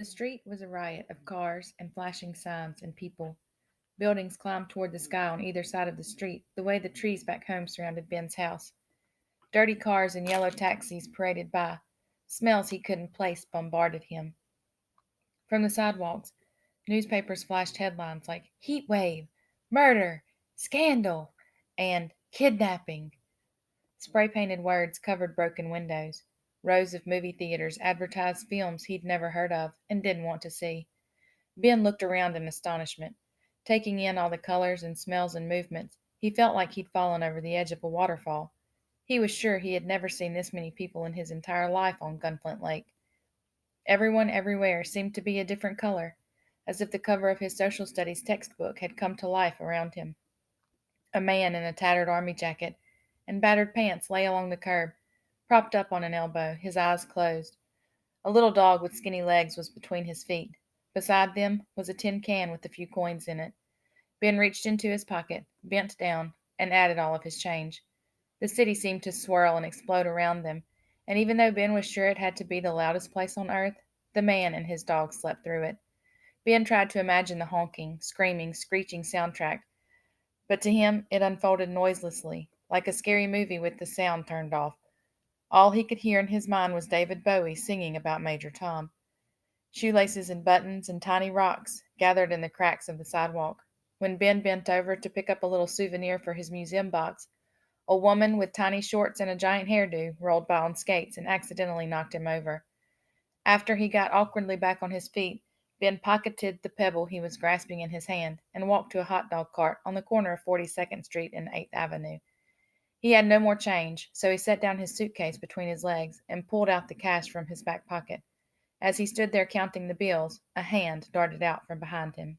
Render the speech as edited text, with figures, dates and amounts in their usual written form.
The street was a riot of cars and flashing signs and people. Buildings climbed toward the sky on either side of the street, the way the trees back home surrounded Ben's house. Dirty cars and yellow taxis paraded by. Smells he couldn't place bombarded him. From the sidewalks, newspapers flashed headlines like "Heat Wave," "Murder," "Scandal," and "Kidnapping." Spray painted words covered broken windows. Rows of movie theaters advertised films he'd never heard of and didn't want to see. Ben looked around in astonishment. Taking in all the colors and smells and movements, he felt like he'd fallen over the edge of a waterfall. He was sure he had never seen this many people in his entire life on Gunflint Lake. Everyone everywhere seemed to be a different color, as if the cover of his social studies textbook had come to life around him. A man in a tattered army jacket and battered pants lay along the curb, propped up on an elbow, his eyes closed. A little dog with skinny legs was between his feet. Beside them was a tin can with a few coins in it. Ben reached into his pocket, bent down, and added all of his change. The city seemed to swirl and explode around them, and even though Ben was sure it had to be the loudest place on earth, the man and his dog slept through it. Ben tried to imagine the honking, screaming, screeching soundtrack, but to him it unfolded noiselessly, like a scary movie with the sound turned off. All he could hear in his mind was David Bowie singing about Major Tom. Shoelaces and buttons and tiny rocks gathered in the cracks of the sidewalk. When Ben bent over to pick up a little souvenir for his museum box, a woman with tiny shorts and a giant hairdo rolled by on skates and accidentally knocked him over. After he got awkwardly back on his feet, Ben pocketed the pebble he was grasping in his hand and walked to a hot dog cart on the corner of 42nd Street and 8th Avenue. He had no more change, so he set down his suitcase between his legs and pulled out the cash from his back pocket. As he stood there counting the bills, a hand darted out from behind him.